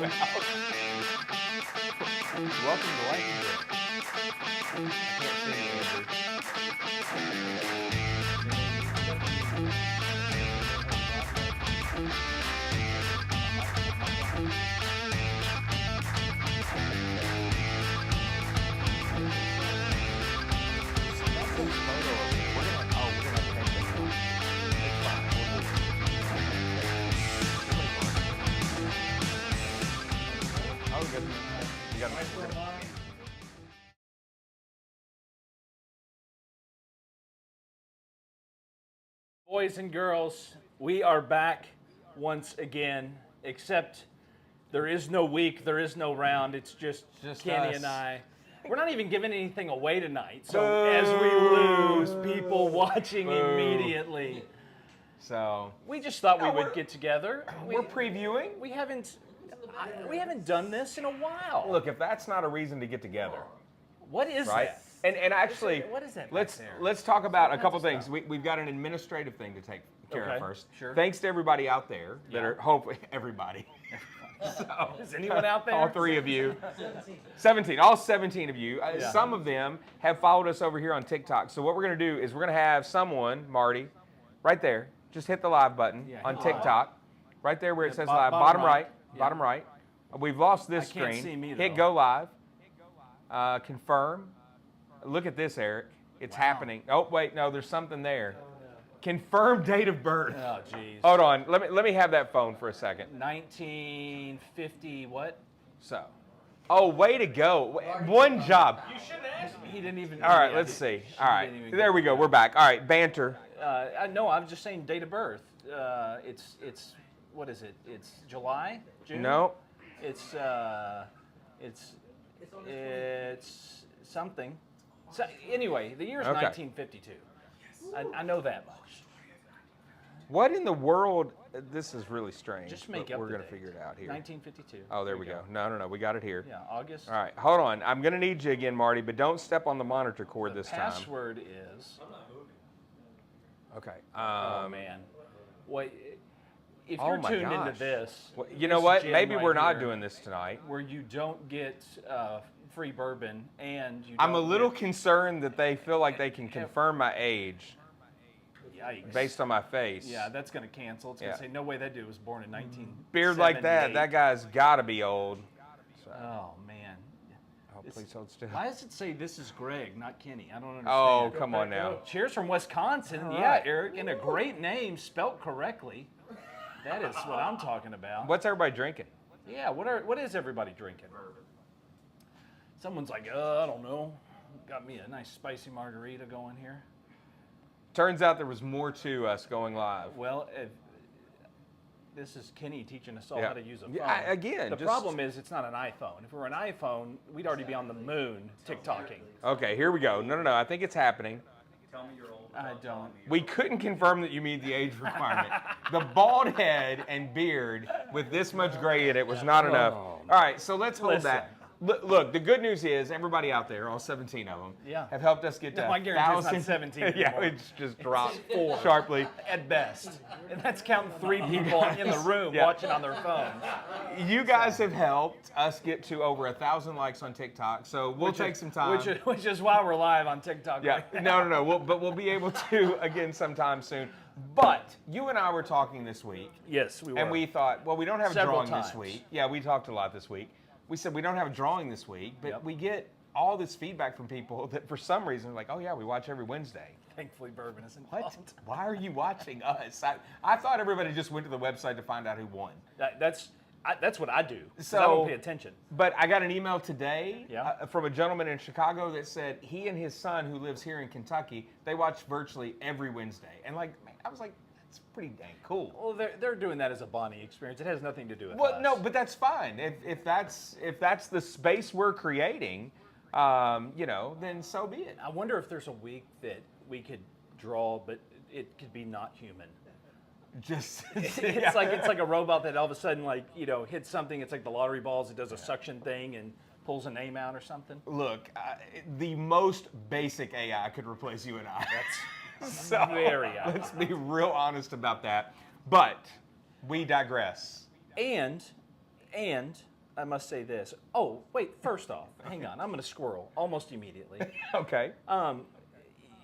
you out. Welcome to Life and Grip. I can't see you, Boys and girls, we are back once again, except there is no week, there is no round, it's just Kenny us. and I. We're not even giving anything away tonight, so as we lose people watching immediately. So We just thought we would get together. we're previewing. We haven't done this in a while. Look, if that's not a reason to get together, What is right? that? And actually, What is that back let's there? let's talk about a couple kinds of things. We've got an administrative thing to take care Okay, of first. sure. Thanks to everybody out there that Yeah. are hopefully everybody. So, Is anyone out there? all 3 of you. 17. All 17 of you. Yeah. Some of them have followed us over here on TikTok. So what we're going to do is we're going to have someone, Marty, right there. Just hit the live button Yeah, on hit live. TikTok. Right there where it says bottom live. Bottom right. right. Yeah. Bottom right. We've lost this I can't screen. see me, Hit though. go live. Confirm. Look at this, Eric. It's happening. Oh, wait. No, there's something there. Confirm date of birth. Oh, jeez. Hold on. Let me have that phone for a second. 1950 what? So. Oh, way to go. One job. You shouldn't ask me. He didn't even. All right, yeah, let's he- see. she All right, didn't even there get we go. that. We're back. All right, banter. No, I'm just saying date of birth. It's what is it? It's July, June. No. It's something. So anyway, the year is Okay. 1952. I know that much. What in the world? This is really strange. Just make but up we're the gonna date. figure it out here. 1952. Oh, there we go. No. We got it here. Yeah, August. All right, hold on. I'm gonna need you again, Marty, but don't step on the monitor cord this time. Password is. Okay. Oh man. What? If Oh you're my tuned into gosh. this, Well, you know this what? gem Maybe right we're not here, doing this tonight. where you don't get free bourbon and you. I'm a don't little get- concerned that they feel like they can confirm my age Yikes. based on my face. Yeah, that's going to cancel. It's going Yeah. to say, no way that dude was born in 1978. Beard like that guy's got to be old. So, Oh, man. oh, please hold still. Why does it say this is Greg, not Kenny? I don't understand. Oh, come on now. Cheers from Wisconsin. All Yeah, right. Eric, and a great name spelt correctly. That is what I'm talking about. What's everybody drinking? Yeah, what is everybody drinking? Someone's like, I don't know. Got me a nice spicy margarita going here. Turns out there was more to us going live. Well, this is Kenny teaching us all Yeah. how to use a phone. Yeah, again, the just- problem is it's not an iPhone. If it were an iPhone, we'd already be on the moon TikToking. Okay, here we go. No. I think it's happening. I don't. We couldn't confirm that you meet the age requirement. The bald head and beard with this much gray in it was not enough. All right, so let's hold Listen. that. Look, the good news is everybody out there, all 17 of them, Yeah. have helped us get to No, I guarantee it's not 1,000. 17 Yeah, anymore. it's just dropped 4. sharply. At best. And that's counting 3 people in the room Yeah. watching on their phones. You guys have helped us get to over 1,000 likes on TikTok, so we'll take some time. Which is why we're live on TikTok. Yeah, right now. no. But we'll be able to again sometime soon. But you and I were talking this week, Yes, we were. and we thought, well, we don't have a Several drawing this times. week. Yeah, we talked a lot this week. We said we don't have a drawing this week, but Yep. we get all this feedback from people that for some reason are like, oh yeah, we watch every Wednesday. Thankfully, bourbon isn't What? involved. Why are you watching us? I thought everybody just went to the website to find out who won. That's what I do. 'Cause I So- don't pay attention. But I got an email today Yeah. from a gentleman in Chicago that said he and his son, who lives here in Kentucky, they watch virtually every Wednesday. And like, man, I was like, that's pretty dang cool. Well, they're doing that as a Bonnie experience. It has nothing to do with Well, us. no, but that's fine. If that's the space we're creating, then so be it. I wonder if there's a week that we could draw, but it could be not human. Just It's like a robot that all of a sudden hits something. It's like the lottery balls. It does a suction thing and pulls a name out or something. look, the most basic AI could replace you and I. That's So very odd. let's be real honest about that. But we digress. And I must say this. Oh, wait, first off, hang on. I'm going to squirrel almost immediately. Okay.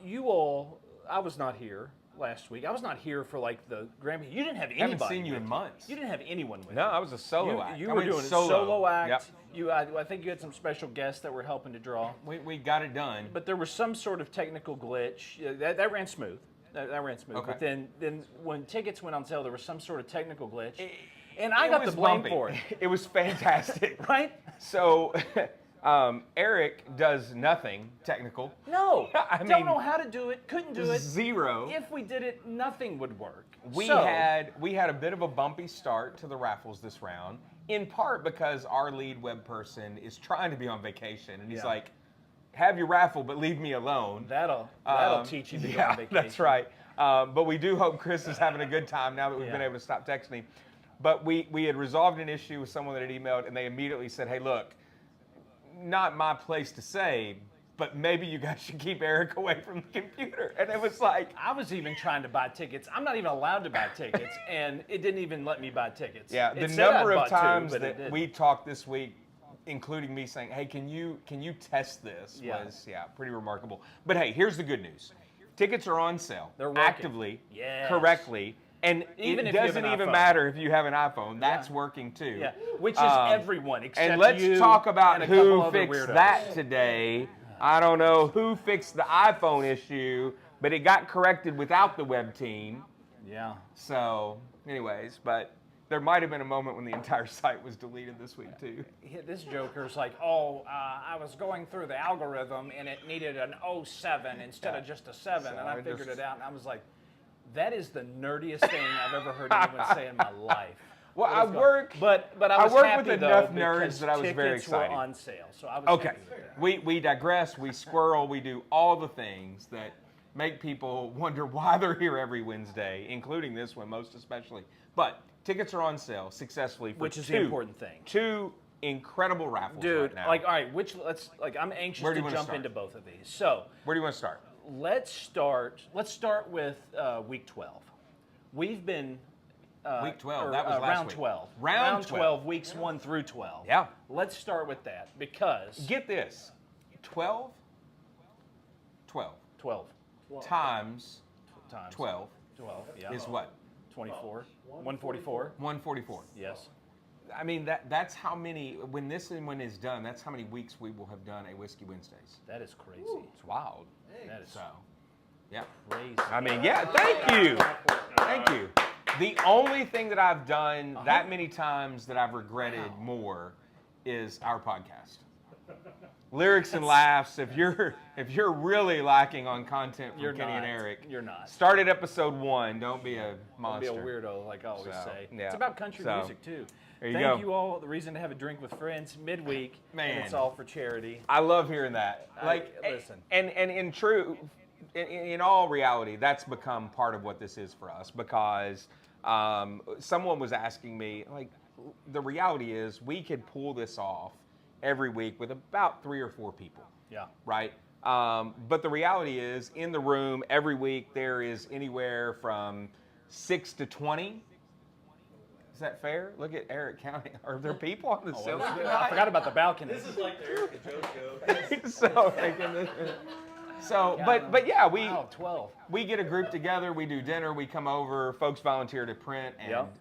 You all, I was not here last week. I was not here for like the Grand Prix. You didn't have anybody. Haven't seen you with in months. You didn't have anyone with you. No, I was a solo act. You I were went doing a solo act. Yep. I think you had some special guests that were helping to draw. We got it done. But there was some sort of technical glitch. That ran smooth. That ran smooth. Okay. But then when tickets went on sale, there was some sort of technical glitch. And I got the blame for it. It was fantastic. Right? So, Eric does nothing technical. No. I don't mean, know how to do it. Couldn't do it. Zero. If we did it, nothing would work. We had a bit of a bumpy start to the raffles this round, in part because our lead web person is trying to be on vacation, and he's like, "Have your raffle, but leave me alone." That'll teach you to be on vacation. That's right. But we do hope Chris is having a good time now that we've been able to stop texting him. But we had resolved an issue with someone that had emailed, and they immediately said, "Hey, look, not my place to say, but maybe you guys should keep Eric away from the computer." And it was like, I was even trying to buy tickets. I'm not even allowed to buy tickets, and it didn't even let me buy tickets. yeah, It the said number I of bought times two, but it that didn't. we talked this week, including me saying, "Hey, can you test this?" was pretty remarkable. But hey, here's the good news: tickets are on sale. They're working. Actively, Yes. correctly. And Even it if you have doesn't an even iPhone. matter if you have an iPhone. That's working too. Yeah, which is everyone except And let's you talk about and a couple who other fixed weirdos. that today. I don't know who fixed the iPhone issue, but it got corrected without the web team. Yeah. So, anyways, but there might have been a moment when the entire site was deleted this week too. This joker's like, I was going through the algorithm and it needed an 07 instead of just a 7, So and I I figured just- it out, and I was like, that is the nerdiest thing I've ever heard anyone say in my life. Well, What I is going- work. but I I was work happy with though, enough because nerds that I was very tickets were excited. on sale, so I was Okay, happy with that. we digress. We squirrel. We do all the things that make people wonder why they're here every Wednesday, including this one most especially. But tickets are on sale successfully for Which is two, the important thing. Two incredible raffles Dude, right now. like, all right, I'm anxious Where do to you wanna jump start? into both of these. So Where do you want to start? let's start with week 12. We've been Week 12. or, That was last round week. 12. Round 12, weeks 1 through 12. Yeah. Let's start with that because Get this, 12 12 times times 12 yeah. is what? 24. 144. 144. Yes. I mean, that's how many, when this one is done, that's how many weeks we will have done a Whiskey Wednesdays. That is crazy. It's wild. That is So, yeah. crazy. I mean, yeah, thank you. Thank you. The only thing that I've done that many times that I've regretted more is our podcast. Lyrics and laughs. If you're really lacking on content from You're Kenny and not. Eric, You're not. start at episode 1. Don't be a Don't monster. be a weirdo, like I always So, say. yeah. It's about country So, music too. there you Thank go. you all. The reason to have a drink with friends midweek, Man. and it's all for charity. I love hearing that. Listen. And in true, in all reality, that's become part of what this is for us because someone was asking me, like, the reality is we could pull this off every week with about 3 or 4 people. Yeah. Right? But the reality is, in the room every week there is anywhere from 6 to 20. Is that fair? Look at Eric counting. Are there people on the sales I tonight? forgot about the balcony. This is like the Eric and Joe show. But yeah, Wow, 12. we get a group together, we do dinner, we come over, folks volunteer to print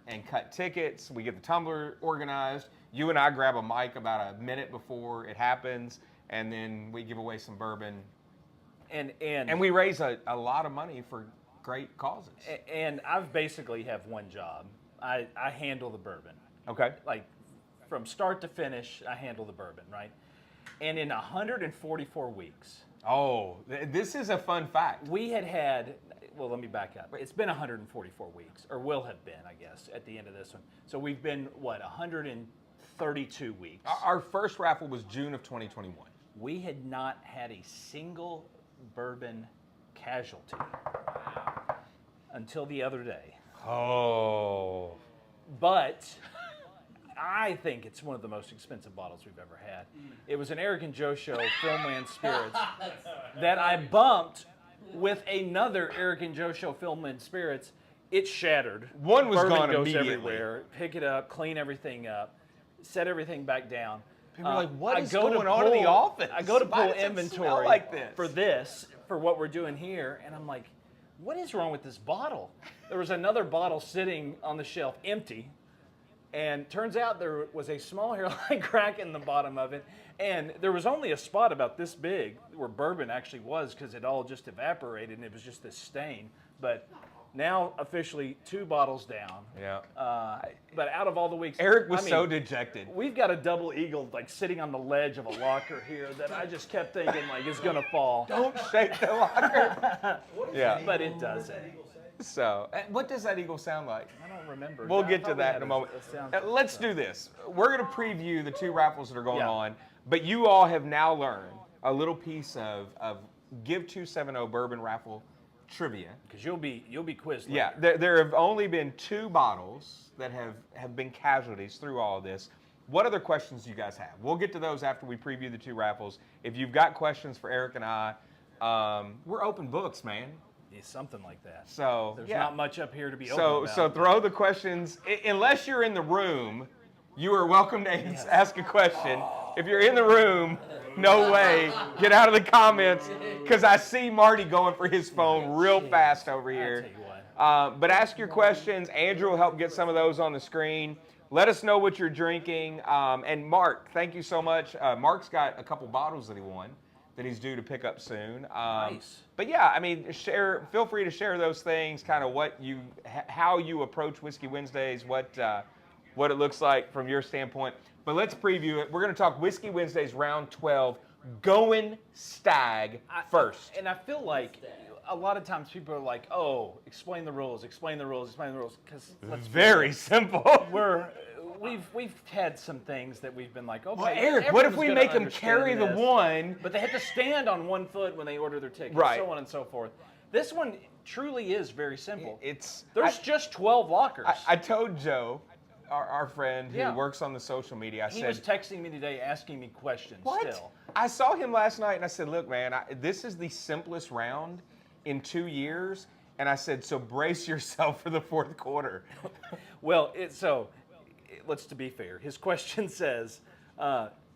and cut tickets, we get the tumbler organized. You and I grab a mic about a minute before it happens, and then we give away some bourbon. And we raise a lot of money for great causes. And I've basically have one job. I handle the bourbon. Okay. Like from start to finish, I handle the bourbon, right? And in 144 weeks, Oh, this is a fun fact. we had, well, let me back up. It's been 144 weeks, or will have been, I guess, at the end of this one. So we've been, 132 weeks. Our first raffle was June of 2021. We had not had a single bourbon casualty until the other day. Oh. But I think it's one of the most expensive bottles we've ever had. It was an Eric and Joe show, Filmland Spirits, that I bumped with another Eric and Joe show, Filmland Spirits. It shattered. One was Bourbon gone goes immediately. everywhere. Pick it up, clean everything up. set everything back down. People are like, what I is go to going on in the pull- office? I go to Why pull does it inventory smell like this? for what we're doing here, and I'm like, what is wrong with this bottle? There was another bottle sitting on the shelf, empty, and turns out there was a small hairline crack in the bottom of it, and there was only a spot about this big where bourbon actually was because it all just evaporated and it was just this stain. But now officially 2 bottles down. Yeah. But out of all the weeks, Eric was I mean, so dejected. We've got a double eagle like sitting on the ledge of a locker here that I just kept thinking like it's gonna fall. Don't shake the locker. Yeah. But it doesn't. So, what does that eagle sound like? I don't remember. We'll I get to thought we that had in a moment. sound Let's do this. We're going to preview the 2 raffles that are going Yeah. on, but you all have now learned a little piece of Give 270 Bourbon Raffle trivia. Because you'll be quizzed. Yeah, later. there have only been 2 bottles that have been casualties through all of this. What other questions do you guys have? We'll get to those after we preview the 2 raffles. If you've got questions for Eric and I, we're open books, man. Yeah, something like that. So There's yeah. not much up here to be open So about. so throw the questions. Unless you're in the room, you are welcome to ask a question. If you're in the room, no way. Get out of the comments because I see Marty going for his phone real fast over here. I'll tell you what. But ask your questions. Andrew will help get some of those on the screen. Let us know what you're drinking. And Mark, thank you so much. Mark's got a couple bottles that he won that he's due to pick up soon. Nice. But yeah, I mean, feel free to share those things, kind of how you approach Whiskey Wednesdays, what it looks like from your standpoint. But let's preview it. We're going to talk Whiskey Wednesdays round 12, Goin Stagg first. And I feel like a lot of times people are like, "Oh, explain the rules, explain the rules, explain the rules," because Very simple. we've had some things that we've been like, okay. Well, Eric, what if everyone's we gonna make them understand carry the this. one? But they have to stand on 1 foot when they order their ticket, Right. so on and so forth. This one truly is very simple. There's just 12 lockers. I told Joe, our friend who Yeah. works on the social media, I he said, was texting me today asking me questions what? still. I saw him last night and I said, look, man, this is the simplest round in 2 years. And I said, so brace yourself for the 4th quarter. Well, let's to be fair. His question says,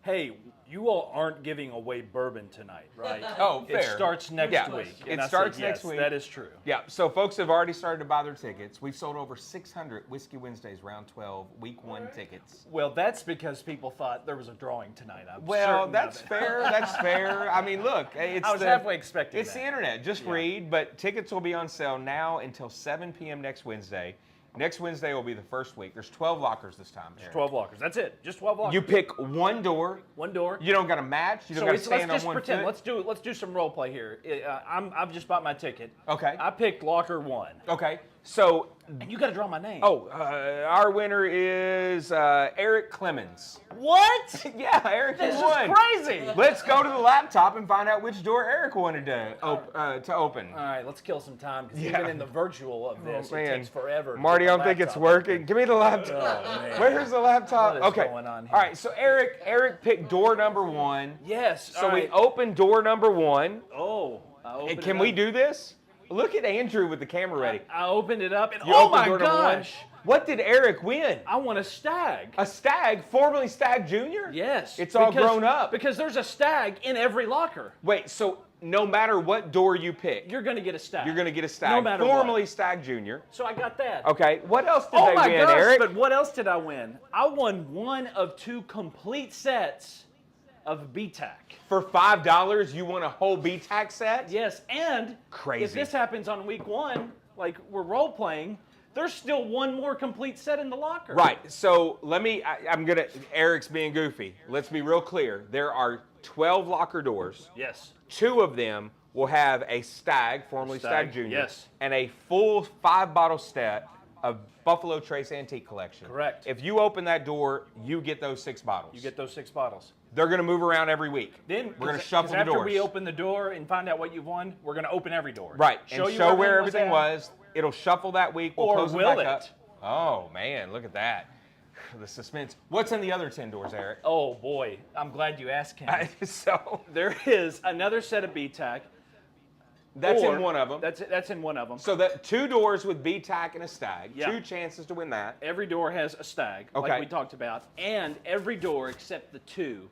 hey, you all aren't giving away bourbon tonight, right? Oh, fair. It starts next Yeah. week. It And I starts said, next yes, week. That is true. Yeah, so folks have already started to buy their tickets. We've sold over 600 Whiskey Wednesdays round 12, week 1 tickets. Well, that's because people thought there was a drawing tonight. I'm Well, certain that's of it. fair. That's fair. I mean, look, it's I was halfway expecting It's that. the internet. Just Yeah. read. But tickets will be on sale now until 7 p.m. next Wednesday. Next Wednesday will be the first week. There's 12 lockers this time. Eric. 12 lockers. That's it. Just 12 lockers. You pick one door. One door. You don't got to match. You don't got to let's stand on just one pretend. foot. Let's do some role play here. I've just bought my ticket. Okay. I picked locker 1. Okay. So, And you got to draw my name. our winner is Eric Clemens. What? Yeah, Eric This is won. crazy. Let's go to the laptop and find out which door Eric wanted to open. All right, let's kill some time because Yeah. even in the virtual of this, it Man. takes forever. to Marty, get I the don't think it's laptop working. Give me the laptop. Oh, man. Where's the laptop? What is Okay. going on here? All right. So Eric picked door number 1. Yes. So all we right. open door number 1. Oh. I And opened can it we up. do this? Look at Andrew with the camera ready. I opened it up and You oh opened my door number 1. gosh! What did Eric win? I want a stag. A Stagg, formerly Stagg Jr.? Yes. It's all grown up. Because there's a stag in every locker. Wait, so no matter what door you pick, You're going to get a stag. you're going to get a Stagg. No matter formerly what. Stagg Jr. So I got that. Okay, what else did Oh they my win, gosh, Eric? but what else did I win? I won one of 2 complete sets of BTAC. For $5, you won a whole BTAC set? Yes, and Crazy. if this happens on week 1, like we're role playing, there's still one more complete set in the locker. Right, so Eric's being goofy. Let's be real clear. There are 12 locker doors. Yes. 2 of them will have a Stagg, formerly Stagg Stagg, Jr., yes. and a full 5-bottle set of Buffalo Trace Antique Collection. Correct. If you open that door, you get those 6 bottles. You get those 6 bottles. They're going to move around every week. Then we're going to shuffle the after doors. we open the door and find out what you've won, we're going to open every door. Right, and show where everything at. was. It'll shuffle that week. We'll Or close will it back it? up. Oh, man, look at that. The suspense. What's in the other 10 doors, Eric? Oh boy, I'm glad you asked him. So There is another set of BTAC. That's Or- in one of them. That's in one of them. So that 2 doors with BTAC and a Stagg. Yeah. 2 chances to win that. Every door has a Stagg, Okay. like we talked about, and every door except the 2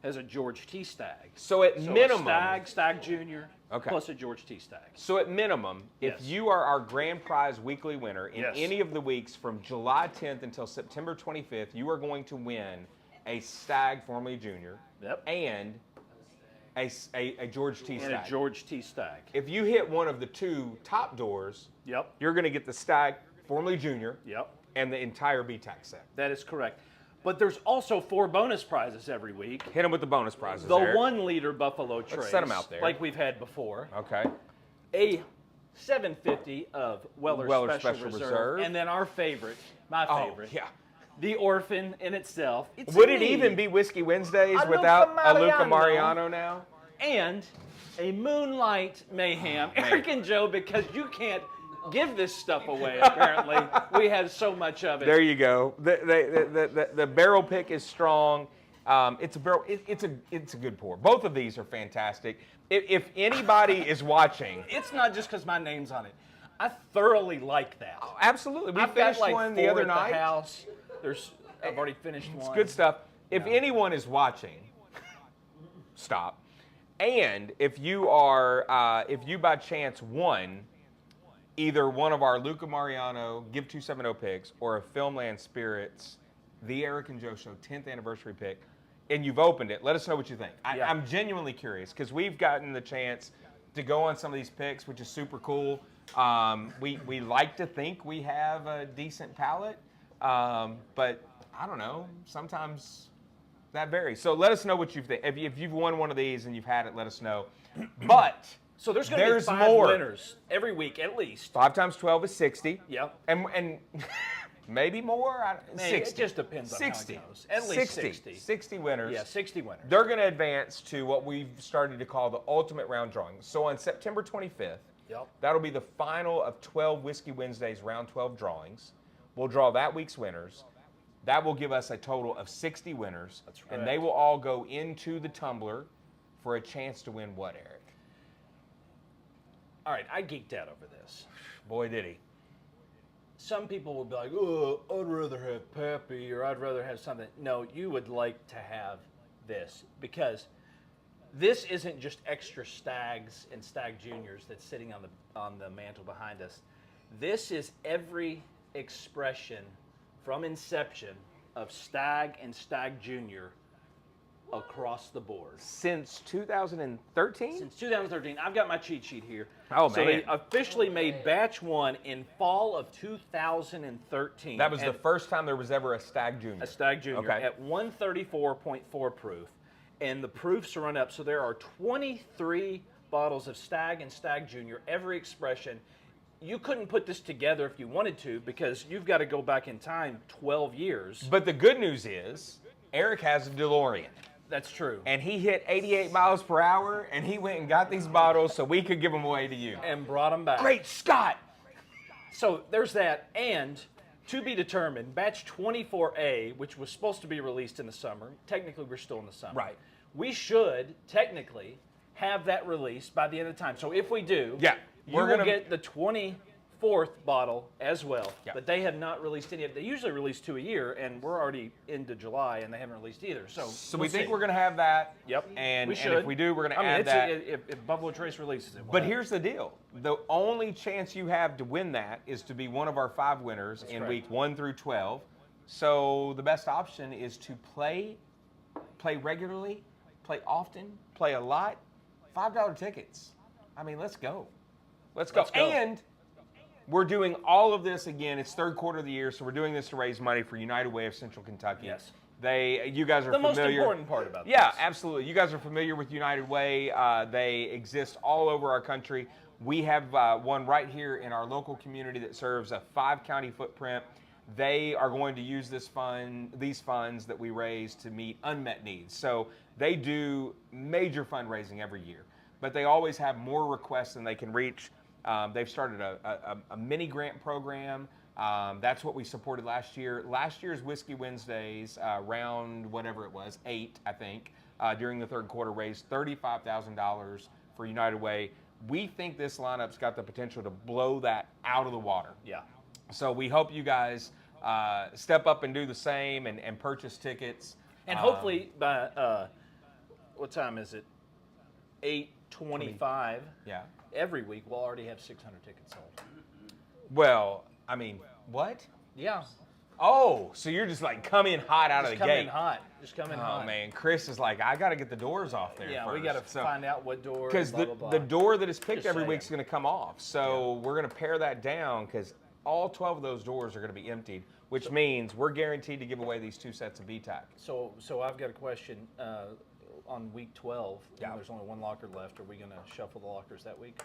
has a George T. Stagg. So at minimum, a Stagg Jr. Okay. plus a George T. Stagg. So at minimum, if Yes. you are our grand prize weekly winner in Yes. any of the weeks from July 10th until September 25th, you are going to win a Stagg, formerly Junior, Yep. and a George T. And Stagg. a George T. Stagg. If you hit one of the 2 top doors, Yep. you're going to get the Stagg, formerly Junior, Yep. and the entire BTAC set. That is correct. But there's also 4 bonus prizes every week. Hit them with the bonus prizes, The Eric. 1-liter Buffalo Trace. set 'em out there. Like we've had before. Okay. A 750 of Weller, Special Reserve. And then our favorite, my favorite, Oh, yeah. the Orphan in itself. It's Would it me. even be Whiskey Wednesdays A without Luca a Luca Mariano. Mariano now? And a Moonlight Mayhem. Eric and Joe, because you can't give this stuff away, apparently. We have so much of it. There you go. The barrel pick is strong. It's a barrel. It's a good pour. Both of these are fantastic. If anybody is watching, It's not just because my name's on it. I thoroughly like that. absolutely. We I've finished got like one 4 the other at night. the house. I've already finished one. It's good stuff. If anyone is watching, stop. And if you by chance won either one of our Luca Mariano Give 270 picks or a Filmland Spirits, the Eric and Joe Show 10th anniversary pick, and you've opened it, let us know what you think. Yeah. I'm genuinely curious because we've gotten the chance to go on some of these picks, which is super cool. We like to think we have a decent palate, but I don't know. Sometimes that varies. So let us know what you think. If you've won one of these and you've had it, let us know. But So there's going to be there's 5 more. winners every week at least. 5 times 12 is 60. Yep. And maybe more. Maybe. 60. It just depends on 60. how it goes. At least 60. 60 winners. Yeah, 60 winners. They're going to advance to what we've started to call the ultimate round drawing. So on September 25th, Yep. that'll be the final of 12 Whiskey Wednesdays round 12 drawings. We'll draw that week's winners. That will give us a total of 60 winners. That's And correct. they will all go into the tumbler for a chance to win what, Eric? All right, I geeked out over this. Boy, did he. Some people will be like, oh, I'd rather have Pappy or I'd rather have something. No, you would like to have this because this isn't just extra Staggs and Stagg Juniors that's sitting on the mantle behind us. This is every expression from inception of Stagg and Stagg Junior across the board. Since 2013? Since 2013, I've got my cheat sheet here. Oh, so man. they officially made batch 1 in fall of 2013. That was the at first time there was ever a Stagg Junior. a Stagg Junior Okay. at 134.4 proof. And the proofs are run up, so there are 23 bottles of Stagg and Stagg Junior, every expression. You couldn't put this together if you wanted to because you've got to go back in time 12 years. But the good news is, Eric has a DeLorean. That's true. And he hit 88 miles per hour, and he went and got these bottles so we could give them away to you. And brought them back. Great Scott! So there's that, and to be determined, batch 24A, which was supposed to be released in the summer, technically we're still in the summer. Right. We should, technically, have that released by the end of the time. So if we do, Yeah, you we're will gonna- get the 24th bottle as well. Yeah. But they have not released any of They usually release 2 a year, and we're already into July, and they haven't released either. So So we'll we think see. we're going to have that. Yep. And, we and should. if we do, we're going to add it's that. if Buffalo Trace releases it. But here's the deal. The only chance you have to win that is to be one of our 5 winners in correct. week 1 through 12. So the best option is to play regularly, play often, play a lot. $5 tickets. I mean, let's go. Let's go. Let's go. And we're doing all of this again. It's third quarter of the year, so we're doing this to raise money for United Way of Central Kentucky. Yes. You guys are the familiar. most important part about Yeah, this. absolutely. You guys are familiar with United Way. They exist all over our country. We have one right here in our local community that serves a 5-county footprint. They are going to use these funds that we raise to meet unmet needs. So they do major fundraising every year, but they always have more requests than they can reach. They've started a mini grant program. That's what we supported last year. Last year's Whiskey Wednesdays, round whatever it was, 8, I think, during the third quarter, raised $35,000 for United Way. we think this lineup's got the potential to blow that out of the water. Yeah. So we hope you guys step up and do the same and purchase tickets. And hopefully by, what time is it? 8:25. Yeah. Every week we'll already have 600 tickets sold. Well, I mean, what? Yeah. Oh, so you're just like come in hot out of the Just come gate. in hot. Just come in hot. Oh man, Chris is like, I got to get the doors off there. Yeah, first. we got to find out what door. Because blah, blah, blah. the door that is picked Just every saying. week is going to come off. So we're going to pare that down because all 12 of those doors are going to be emptied, which means we're guaranteed to give away these 2 sets of VTAC. So I've got a question. On week 12, Yeah. there's only one locker left. Are we going to shuffle the lockers that week?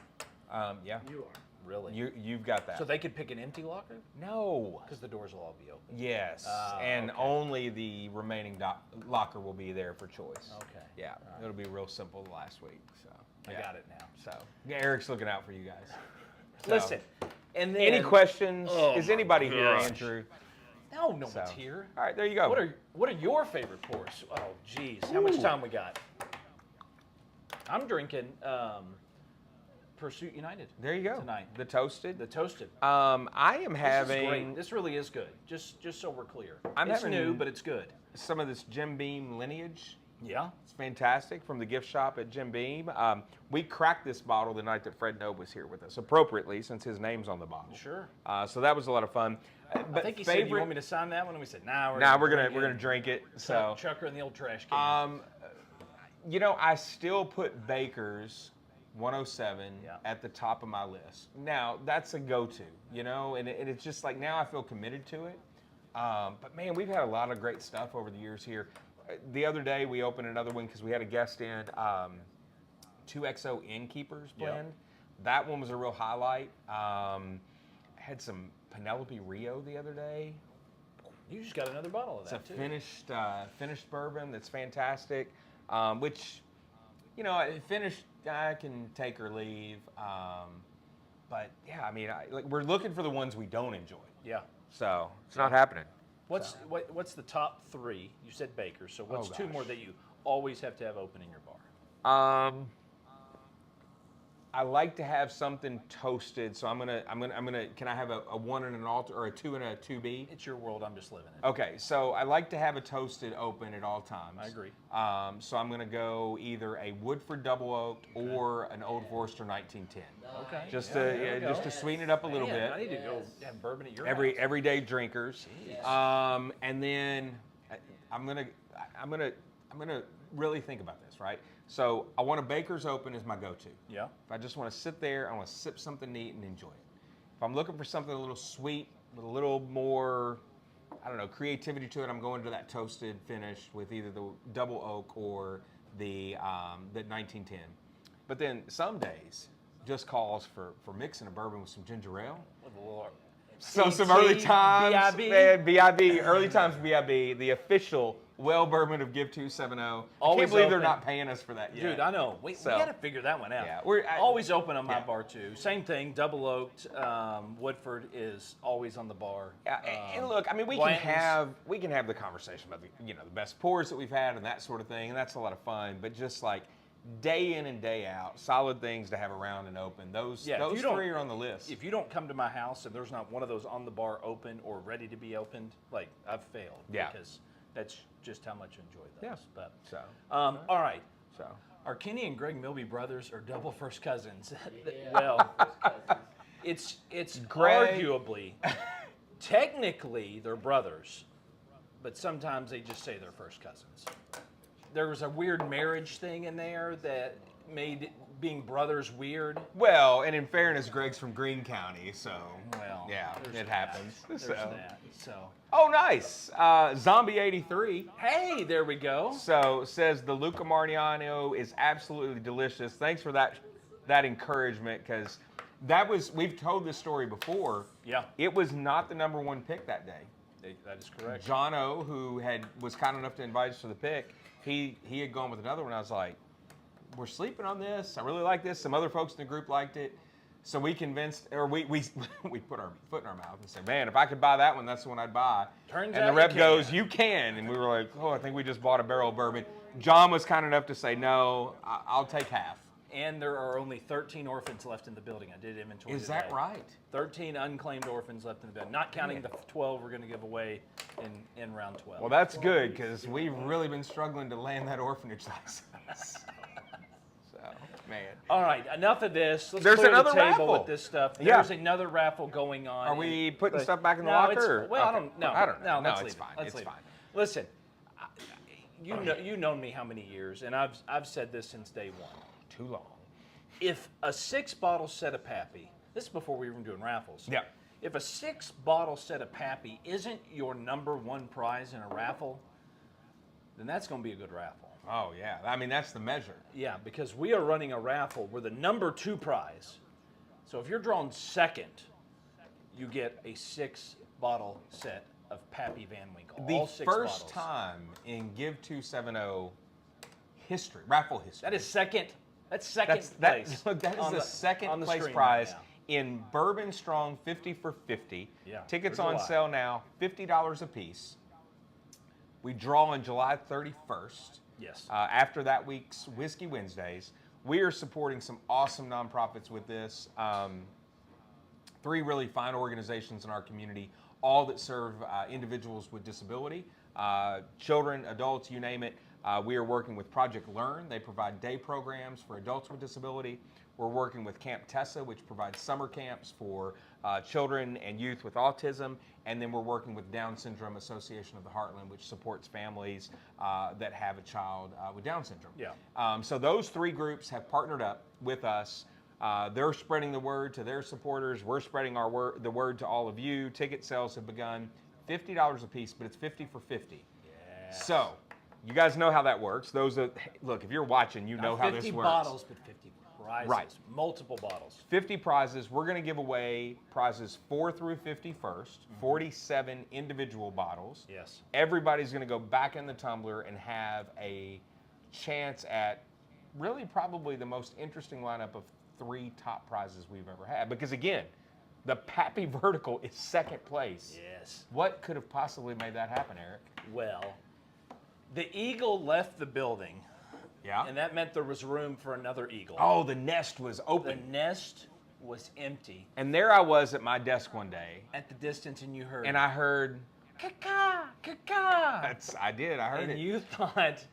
Yeah. You are. Really? You've got that. So they could pick an empty locker? No. Because the doors will all be open. Yes. And okay. only the remaining locker will be there for choice. Okay. Yeah. It'll be real simple last week. So I got it now. So Eric's looking out for you guys. So, Listen, and then any questions? Oh Is my anybody here, gosh. Andrew? No one's So. here. All right, there you go. What are your favorite pours? Oh, geez. How much time we got? I'm drinking Pursuit United. There you go. Tonight. The toasted. The toasted. I am This having is great. This really is good. Just so we're clear. I'm it's having- new, but it's good. some of this Jim Beam lineage. Yeah. It's fantastic from the gift shop at Jim Beam. We cracked this bottle the night that Fred Nobe was here with us, appropriately since his name's on the bottle. Sure. So that was a lot of fun. I think he said, "You want me to sign that one?" And we said, "Nah, we're gonna drink it. So chuck her in the old trash can." you know, I still put Baker's 107 Yeah. at the top of my list. Now that's a go-to, you know, and it's just like now I feel committed to it. But man, we've had a lot of great stuff over the years here. The other day we opened another one because we had a guest in 2XO Innkeepers blend. Yep. That one was a real highlight. Had some Penelope Rio the other day. You just got another bottle of It's that a too. finished bourbon that's fantastic, which, you know, finished I can take or leave. But yeah, I mean, we're looking for the ones we don't enjoy. Yeah. So it's not happening. What's the top 3? You said Baker. So what's 2 gosh. more that you always have to have open in your bar? I like to have something toasted, so I'm gonna. Can I have a 1 and an altar or a 2 and a 2B? It's your world. I'm just living it. Okay, so I like to have a toasted open at all times. I agree. So I'm gonna go either a Woodford Double Oaked or an Old Forester 1910. Okay. Just there we just go. to sweeten it up a little Man, bit. I need to go have bourbon at your house. Everyday drinkers. And then I'm gonna really think about this, right? So I want a Baker's Open as my go-to. Yeah. If I just want to sit there, I want to sip something neat and enjoy it. If I'm looking for something a little sweet with a little more, I don't know, creativity to it, I'm going to that toasted finish with either the Double Oak or the 1910. But then some days just calls for mixing a bourbon with some ginger ale. With a little So some early times, BIB. man, BIB, early times BIB, the official well bourbon of Give 270. I Always can't believe they're open. not paying us for that yet. Dude, I know. We So- got to figure that one out. Yeah, always open on my yeah. bar too. Same thing. Double oaked. Woodford is always on the bar. Yeah, and look, I mean, we Blanton's. can have the conversation about the best pours that we've had and that sort of thing, and that's a lot of fun. But just like day in and day out, solid things to have around and open. Those Yeah, if you don't- 3 are on the list. If you don't come to my house and there's not one of those on the bar open or ready to be opened, like I've failed. Yeah. Because that's just how much I enjoy those. Yeah. But So, all right. so Are Kenny and Greg Milby brothers or double first cousins? Well, it's Greg- arguably, technically they're brothers, but sometimes they just say they're first cousins. There was a weird marriage thing in there that made being brothers weird. well, and in fairness, Greg's from Greene County, so Well, yeah, there's it that. happens. There's So. that. So, Oh, nice. Zombie 83. hey, there we go. So says the Luca Mariano is absolutely delicious. Thanks for that encouragement, because we've told this story before. Yeah, It was not the number 1 pick that day. that is correct. John O, who was kind enough to invite us to the pick, he had gone with another one. I was like, we're sleeping on this. I really like this. Some other folks in the group liked it. So we convinced, or we put our foot in our mouth and said, man, if I could buy that one, that's the one I'd buy. Turns and out the you rep can. goes, you can. And we were like, oh, I think we just bought a barrel of bourbon. John was kind enough to say, no, I'll take half. And there are only 13 orphans left in the building. I did inventory Is today. that right? 13 unclaimed orphans left in the building, not counting the 12 we're going to give away in round 12. Well, that's good because we've really been struggling to land that orphanage license. So, man. All right, enough of this. Let's There's clear another the table raffle. with this stuff. Yeah. There's another raffle going on. Are we putting stuff back in the No, locker? well, okay. I don't know. let's No, leave it's it. fine. Let's It's leave it. fine. Listen, you've known me how many years, and I've said this since day one. Too long. If a 6-bottle set of Pappy, this is before we were even doing raffles. Yeah. If a 6-bottle set of Pappy isn't your number one prize in a raffle, then that's going to be a good raffle. Oh, yeah. I mean, that's the measure. Yeah, because we are running a raffle where the number 2 prize. So if you're drawn second, you get a 6-bottle set of Pappy Van Winkle. The all 6 first bottles. time in Give 270 history, raffle history. That is second. That's second That place. is on the second on the place screen prize right now. in Bourbon Strong 50 for 50. Yeah, Tickets for on July. sale now, $50 a piece. We draw on July 31st. Yes. After that week's Whiskey Wednesdays. We are supporting some awesome nonprofits with this. 3 really fine organizations in our community, all that serve individuals with disability, children, adults, you name it. We are working with Project L.E.A.R.N. They provide day programs for adults with disability. We're working with Camp TESSA, which provides summer camps for children and youth with autism. And then we're working with Down Syndrome Association of the Heartland, which supports families that have a child with Down syndrome. Yeah. So those 3 groups have partnered up with us. They're spreading the word to their supporters. We're spreading the word to all of you. Ticket sales have begun. $50 a piece, but it's 50 for 50. Yes. So, you guys know how that works. Look, if you're watching, you know how this 50 works. bottles, but 50 prizes. Right. Multiple bottles. 50 prizes. We're going to give away prizes 4 through 50 first, 47 individual bottles. Yes. Everybody's going to go back in the tumbler and have a chance at really probably the most interesting lineup of 3 top prizes we've ever had. Because again, the Pappy Vertical is second place. Yes. What could have possibly made that happen, Eric? Well, the eagle left the building, Yeah. and that meant there was room for another eagle. Oh, the nest was The open. nest was empty And there I was at my desk one day, at the distance, and you heard. and I heard, Caca, caca. I heard And it. you thought,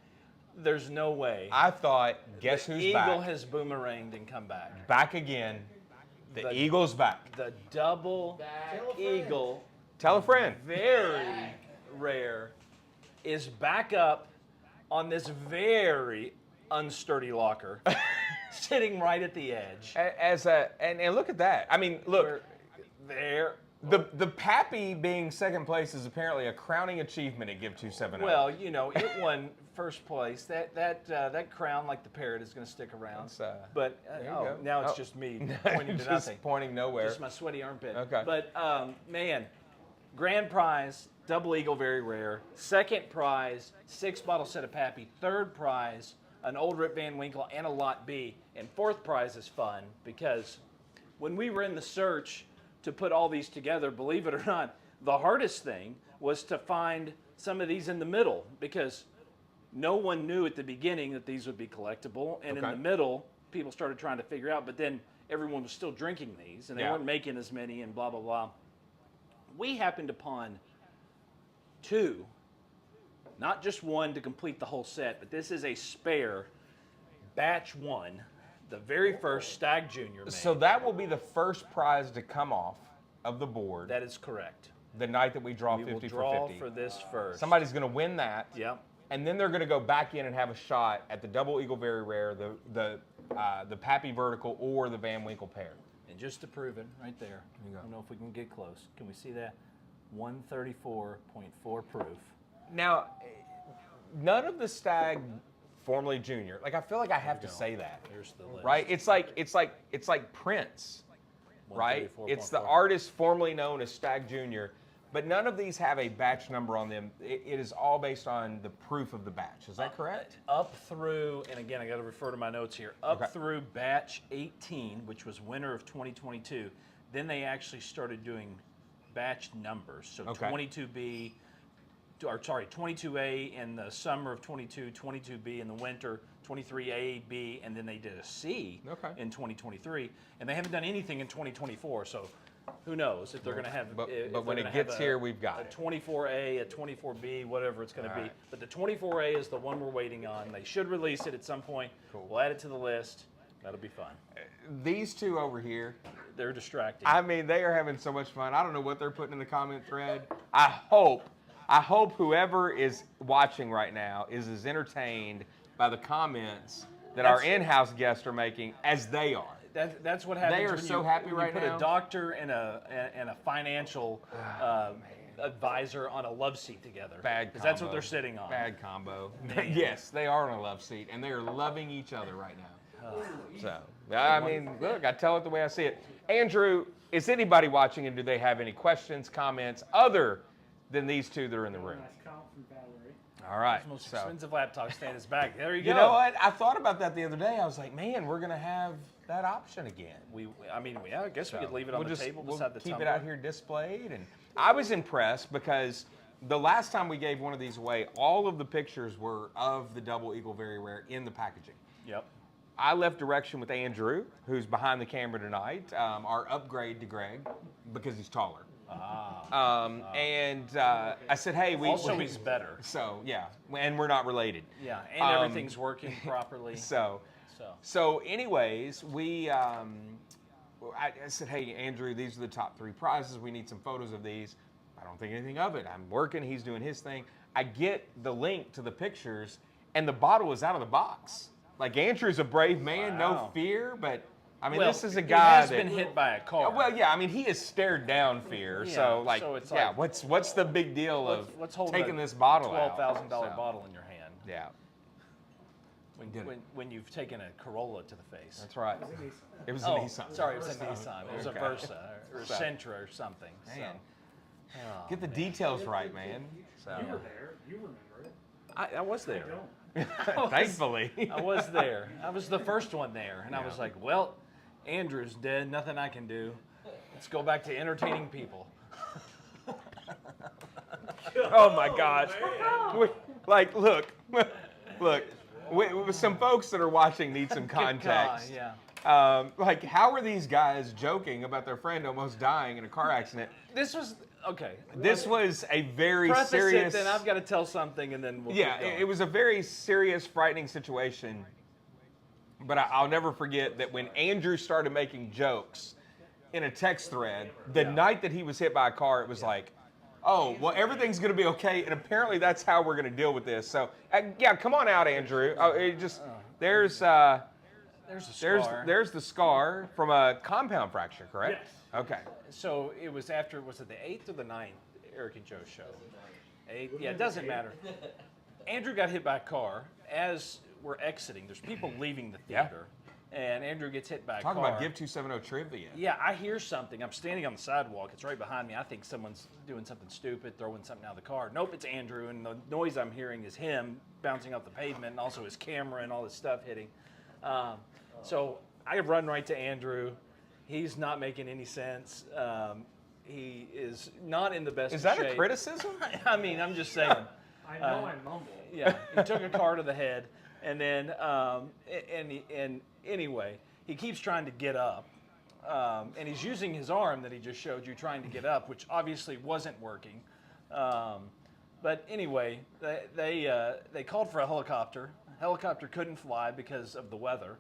there's no way. I thought, guess the who's eagle back? has boomeranged and come back. Back again. The The- eagle's back. The double eagle, Tell a friend. very rare, is back up on this very unsturdy locker, sitting right at the edge. And look at that. I mean, look, We're there. the Pappy being second place is apparently a crowning achievement at Give 270. Well, you know, it won first place. That crown, like the parrot, is going to stick around. It's, But there you go. now it's Oh. just me pointing to just nothing. pointing nowhere. Just my sweaty armpit. Okay. But man, grand prize, double eagle, very rare. Second prize, 6-bottle set of Pappy. Third prize, an old Rip Van Winkle and a Lot B. And fourth prize is fun because when we were in the search to put all these together, believe it or not, the hardest thing was to find some of these in the middle because no one knew at the beginning that these would be collectible. And in Okay. the middle, people started trying to figure out, but then everyone was still drinking these and they Yeah. weren't making as many and blah, blah, blah. We happened upon 2, not just 1 to complete the whole set, but this is a spare batch 1, the very first Stagg Jr. made. So that will be the first prize to come off of the board That is correct. the night that we draw We 50 will draw for 50. for this first. Somebody's going to win that. Yep. And then they're going to go back in and have a shot at the Double Eagle Very Rare, the Pappy Vertical, or the Van Winkle pair. And just to prove it, right there. you go. I don't know if we can get close. Can we see that? 134.4 proof. Now, none of the Stagg formerly junior. Like I feel like I have to go. say that, Here's the list. right? It's like Prince, right? It's the 134.4. artist formerly known as Stagg Junior. But none of these have a batch number on them. It is all based on the proof of the batch. Is that correct? Up through, and again, I got to refer to my notes here, up Okay. through batch 18, which was winter of 2022. Then they actually started doing batch numbers. So Okay. 22B, 22A in the summer of 22, 22B in the winter, 23A, B, and then they did a C in 2023, and they haven't done anything in 2024. So who knows if they're going to have? But when it gets here, we've got a 24A, a 24B, whatever it's going to be. But the 24A is the one we're waiting on. They should release it at some point. Cool. We'll add it to the list. That'll be fun. These two over here, they're distracting. I mean, they are having so much fun. I don't know what they're putting in the comment thread. I hope whoever is watching right now is as entertained by the comments that our in-house guests are making as they are. That's what happens. They are when so you, happy when right you now. put a doctor and a financial advisor on a love seat together. Bad combo. Because that's what they're sitting on. Bad combo. Yes, they are on a love seat, and they are loving each other right now. So, I mean, look, I tell it the way I see it. Andrew, is anybody watching, and do they have any questions, comments, other than these two that are in the room? All right. The most expensive laptop stand is back. There you go. You know what? I thought about that the other day. I was like, man, we're going to have that option again. I guess we could leave it on the table beside the keep tumbler. it out here displayed. And I was impressed because the last time we gave one of these away, all of the pictures were of the Double Eagle Very Rare in the packaging. Yep. I left direction with Andrew, who's behind the camera tonight, our upgrade to Greg, because he's taller. And I said, hey, he's better. So, yeah, and we're not related. Yeah, and everything's working properly. So anyways, I said, hey, Andrew, these are the top 3 prizes. We need some photos of these. I don't think anything of it. I'm working. He's doing his thing. I get the link to the pictures, and the bottle is out of the box. Like, Andrew's a brave man, no fear, but, I mean, this is a guy that has been hit by a car. Well, yeah, I mean, he has stared down fear, so it's like, what's the big deal of taking this bottle out? $12,000 bottle in your hand. Yeah. When you've taken a Corolla to the face. That's right. It was a Nissan. Sorry, it was a Nissan. It was a Versa or a Sentra or something. Man. Get the details right, man. So. You were there. You remember it. I was there. Thankfully. I was there. I was the first one there. And I was like, well, Andrew's dead. Nothing I can do. Let's go back to entertaining people. Oh, my gosh. Look. Some folks that are watching need some context. Yeah. How are these guys joking about their friend almost dying in a car accident? This was a very serious. Then I've got to tell something, and then we'll. Yeah, it was a very serious, frightening situation. But I'll never forget that when Andrew started making jokes in a text thread the night that he was hit by a car, it was like, oh, well, everything's going to be okay, and apparently that's how we're going to deal with this. So, come on out, Andrew. There's a scar. There's the scar from a compound fracture, correct? Yes. Okay. So it was after, was it the 8th or the 9th Eric and Joe show? 8th? Yeah, it doesn't matter. Andrew got hit by a car. As we're exiting, there's people leaving the theater, and Andrew gets hit by a car. Talk about Give 270 trivia. Yeah, I hear something. I'm standing on the sidewalk. It's right behind me. I think someone's doing something stupid, throwing something out of the car. Nope, it's Andrew, and the noise I'm hearing is him bouncing off the pavement, and also his camera and all this stuff hitting. So I run right to Andrew. He's not making any sense. He is not in the best shape. Is that a criticism? I mean, I'm just saying. I know I mumble. Yeah, he took a car to the head, and then anyway, he keeps trying to get up, and he's using his arm that he just showed you trying to get up, which obviously wasn't working. But anyway, they called for a helicopter. Helicopter couldn't fly because of the weather,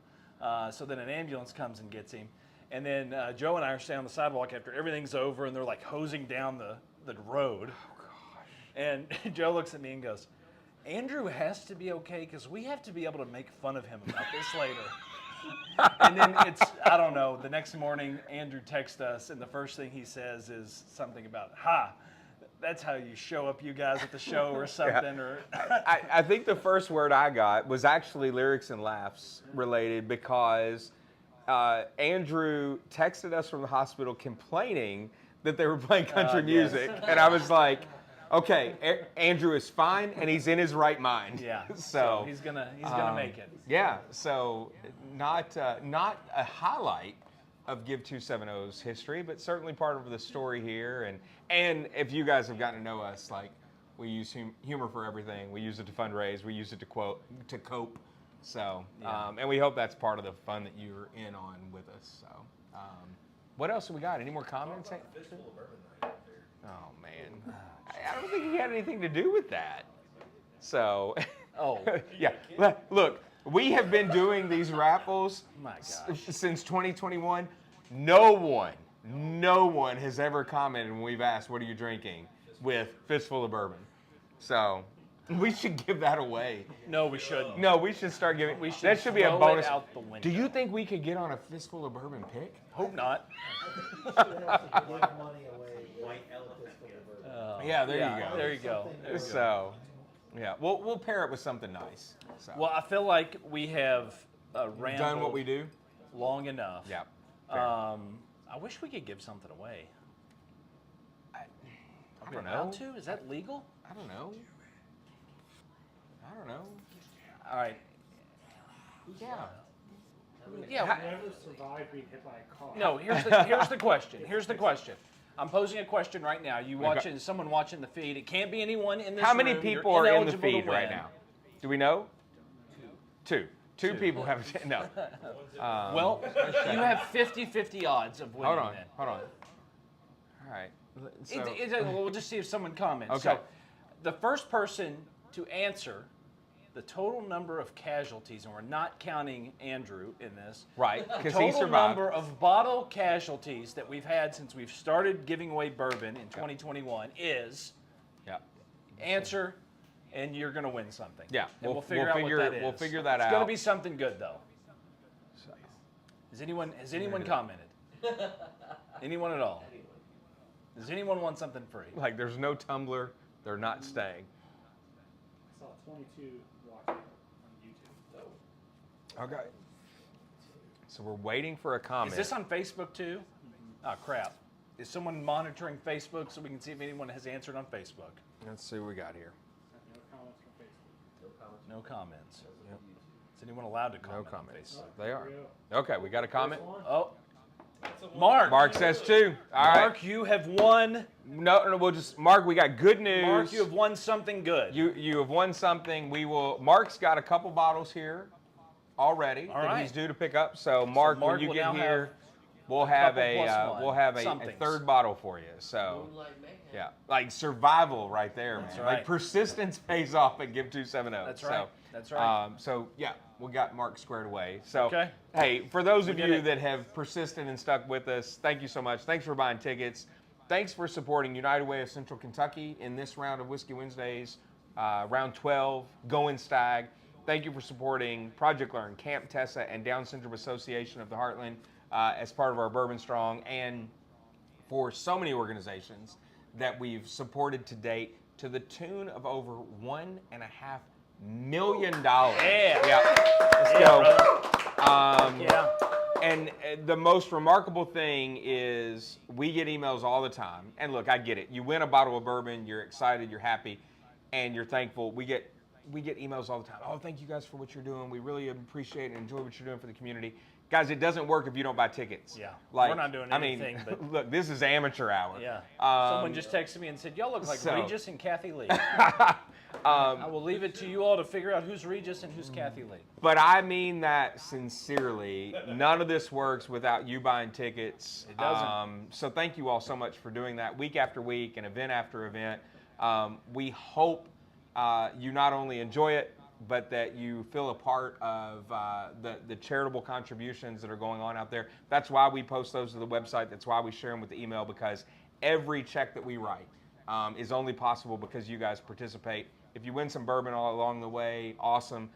so then an ambulance comes and gets him. And then Joe and I are standing on the sidewalk after everything's over, and they're like hosing down the road. Oh, gosh. And Joe looks at me and goes, Andrew has to be okay because we have to be able to make fun of him about this later. And then I don't know, the next morning Andrew texts us, and the first thing he says is something about, that's how you show up, you guys, at the show or something. Yeah. Or I think the first word I got was actually lyrics and laughs related because Andrew texted us from the hospital complaining that they were playing country music. And I was like, okay, Andrew is fine and he's in his right mind. Yeah. So he's gonna make it. Yeah. So not a highlight of Give 270's history, but certainly part of the story here. And if you guys have gotten to know us, like We use humor for everything. We use it to fundraise. We use it to cope. So, and we hope that's part of the fun that you're in on with us. So, what else have we got? Any more comments? Fistful of bourbon night out there. Oh man, I don't think he had anything to do with that. So, yeah. Look, we have been doing these raffles since 2021. No one has ever commented when we've asked, "What are you drinking?" with Fistful of Bourbon. So, we should give that away. No, we shouldn't. No, we should start giving. That should be a throw bonus. it out the window. Do you think we could get on a Fistful of Bourbon pick? Hope not. Give money away. White elephant. Yeah, there you go. There you go. There you go. So, yeah, we'll pair it with something nice. So. Well, I feel like we have rambled Done what we do. long enough. Yeah. fair. I wish we could give something away. I Are we don't allowed know. to? Is that legal? I don't know. All right. Yeah. Yeah. Never survived being hit by a car. No. Here's the question. Here's the question. I'm posing a question right now. You watching? Someone watching the feed. It can't be anyone in this How many room. people You're are in the ineligible to feed right win. now? Do we know? Two people have. No. Well, you have 50-50 odds of winning. Hold on. All right. So, We'll just see if someone comments. Okay. So, the first person to answer the total number of casualties, and we're not counting Andrew in this. right, because he Total survived. number of bottle casualties that we've had since we've started giving away bourbon in 2021 is Yeah. answer, and you're going to win something. Yeah, And we'll we'll figure out what that is. we'll figure that It's going to out. be something good, though. Has anyone commented? Anyone at all? Does anyone want something free? Like, there's no tumbler. They're not staying. I saw 22 watching on YouTube. Okay. So we're waiting for a comment. Is this on Facebook too? Oh, crap. Is someone monitoring Facebook so we can see if anyone has answered on Facebook? Let's see what we got here. No comments from Facebook. No comments. Yep. Is anyone allowed to comment No on comments. Facebook? They are. Okay, we got a comment. Oh, Mark. Mark says 2. All right. Mark, you have won. No, we'll just Mark. We got good news. Mark, you have won something good. You have won something. Mark's got a couple bottles here already All that right. he's due to pick up. So Mark, Mark when you will get now here, we'll couple have plus one a somethings. third bottle for you. So yeah, like survival right there, man. right. Like persistence pays off at Give 270. That's So, right. That's right. So yeah, we got Mark squared away. So Okay. hey, for those of did you it. that have persisted and stuck with us, thank you so much. Thanks for buying tickets. Thanks for supporting United Way of Central Kentucky in this round of Whiskey Wednesdays, round 12, Goin Stagg. Thank you for supporting Project L.E.A.R.N, Camp TESSA, and Down Syndrome Association of the Heartland as part of our Bourbon Strong, and for so many organizations that we've supported to date to the tune of over $1.5 million. Yeah. Let's Yeah, go. yeah. And the most remarkable thing is we get emails all the time. And look, I get it. You win a bottle of bourbon, you're excited, you're happy, and you're thankful. We get emails all the time. Oh, thank you guys for what you're doing. We really appreciate and enjoy what you're doing for the community. Guys, it doesn't work if you don't buy tickets. Yeah. Like, We're not doing anything, I mean, but- look, this is amateur hour. Yeah. Someone just texted me and said, y'all look like so- Regis and Kathy Lee. I will leave it to you all to figure out who's Regis and who's Kathy Lee. But I mean that sincerely. None of this works without you buying tickets. It doesn't. So thank you all so much for doing that week after week and event after event. We hope you not only enjoy it, but that you feel a part of the charitable contributions that are going on out there. That's why we post those to the website. That's why we share them with the email, because every check that we write is only possible because you guys participate. If you win some bourbon all along the way, awesome.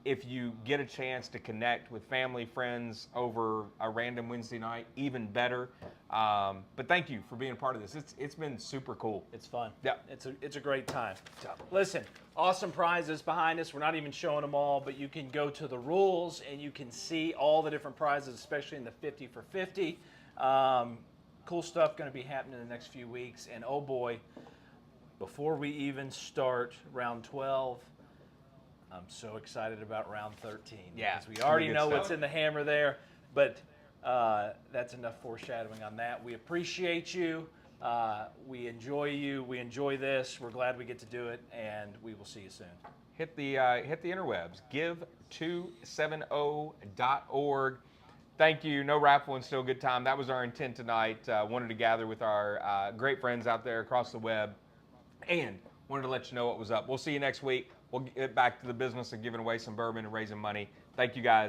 If you get a chance to connect with family, friends over a random Wednesday night, even better. But thank you for being a part of this. It's been super cool. It's fun. Yeah. It's a great time. Listen, awesome prizes behind us. We're not even showing them all, but you can go to the rules and you can see all the different prizes, especially in the 50 for 50. Cool stuff going to be happening in the next few weeks. And oh boy, before we even start round 12, I'm so excited about round 13. Yeah, Because we it's gonna already be good know stuff. what's in the hammer there. But that's enough foreshadowing on that. We appreciate you. We enjoy you. We enjoy this. We're glad we get to do it, and we will see you soon. Hit the interwebs. Give270.org. Thank you. No raffle and still a good time. That was our intent tonight. Wanted to gather with our great friends out there across the web, and wanted to let you know what was up. We'll see you next week. We'll get back to the business of giving away some bourbon and raising money. Thank you guys.